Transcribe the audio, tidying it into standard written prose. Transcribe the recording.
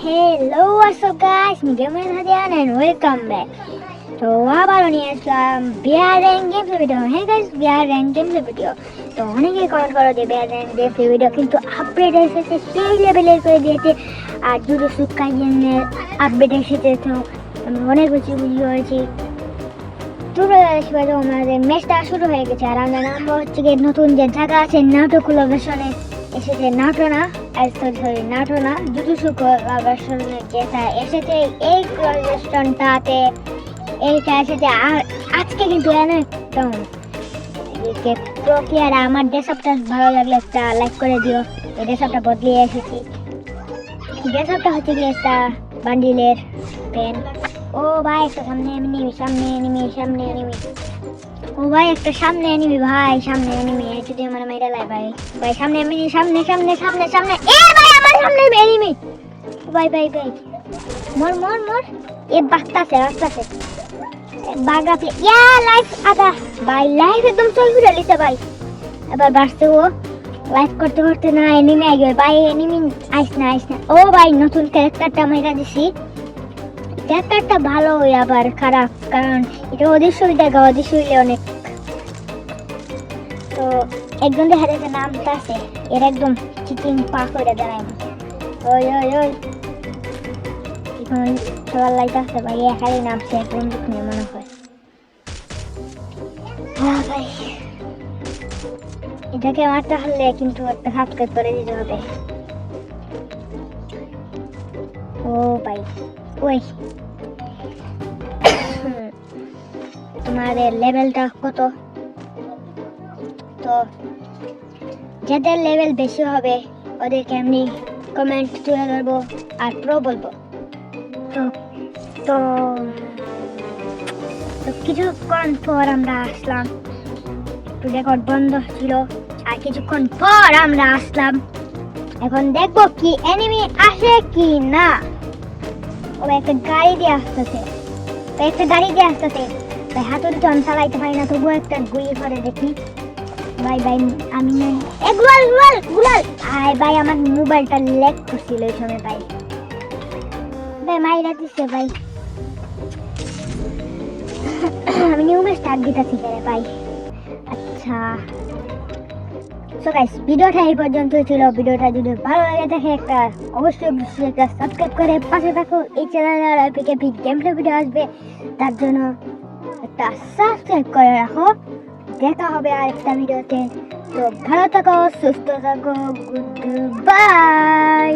Hello, what's up guys? Gamer Hadian and welcome back. তো আবারও নিয়ে আসলাম বিয়ার র্যাঙ্ক গেমস ভিডিও। হ্যাঁ গাইস, বিয়ার rank games video. তো অনেকে কমেন্ট করো যে বিয়ার র্যাঙ্ক গেমস ভিডিও কিন্তু আপডেট এসেছে, সেই লেভেলের করে দিয়েছে। আর জুজুৎসু কাইসেনের আপডেট এসেছে, তো আমি অনেক কিছু বুঝতে পেরেছি। তো আমাদের ম্যাচটা শুরু হয়ে গেছে আর আমরা নামবো হচ্ছে গিয়ে নতুন যে জায়গা আছে নাটো কোলাবরেশনে এসেছে, নাটো না সরি নাটো না, জুজুৎসু কোলাবরেশনে যেটা এসেছে এই কোলাবরেশনটাতে এইটা এসেছে। আর আজকে কিন্তু একদম প্রক্রিয়ার আমার ড্রেসআপটা ভালো লাগলে একটা লাইক করে দিও। এই ড্রেসআপটা বদলিয়ে এসেছি। ড্রেসআপটা হচ্ছে কি একটা বান্ডিলের পেন। ও ভাই একটা সামনে এনিমি ও ভাই একটা সামনে এনিমি, ভাই সামনে এনিমি যদি আমার মেরে লাই ভাই। ভাই সামনে এনিমি, সামনে এ ভাই আমার সামনে এনিমি। ভাই মর এ বাস্তাছে বাগাতে ইয়া লাইফ আদা ভাই, লাইফ একদম চল ঘুরে লিছে ভাই। এবার বাসতে ও লাইফ করতে না এনিমি আই গেল ভাই, এনিমি আইস না। ও ভাই নতুন ক্যারেক্টারটা মাইরা দিছি। ক্যারেক্টারটা ভালো আবার খারাপ, কারণ এটা অদৃশ্যই দেখা, অদৃশ্যই অনেক। তো একজন দেখা যাচ্ছে নামটা আছে এর একদম চিটিং পা করে দাঁড়ায়। ওই এখন সবার লাইট আছে ভাই, একাই নামছে এক বন্দুক নিয়ে মনে হয়। ভাই এটাকে মারতে হলে কিন্তু একটা সাবস্ক্রাইব করে দিতে হবে। ও ভাই ওই তোমাদের লেভেলটা কত? তো যাদের লেভেল বেশি হবে ওদেরকে আমি কমেন্ট তুলে ধরবো আর প্রো বলবো। তো কিছুক্ষণ পর আমরা আসলাম, একটু রেকর্ড বন্ধ ছিল আর কিছুক্ষণ পর আমরা আসলাম। এখন দেখবো কি এনিমি আসে কি না। ও একটা গাড়ি দিয়ে আসতেছে ভাই, হাতুড়ি তো আমি চালাইতে পারি না, তবুও একটা গুলি করে দেখি। ভাই আমি গুলাল আয় ভাই, আমার মোবাইলটা ল্যাগ করছিল ওই সময় ভাই মাইরা দিচ্ছে ভাই। আমি নিউ ম্যাচ স্টার্ট দিতেছি ভাই। আচ্ছা সো গাইস, ভিডিওটা এই পর্যন্ত ছিল। ভিডিওটা যদি ভালো লাগে থাকে অবশ্যই একটা সাবস্ক্রাইব করে পাশে থাকো। এই চ্যানেলে আর পিকেপি গেম প্লে ভিডিও আসবে, তার জন্য একটা সাবস্ক্রাইব করে রাখো। দেখা হবে আরেকটা ভিডিওতে। তো ভালো থাকো, সুস্থ থাকো, গুড বাই।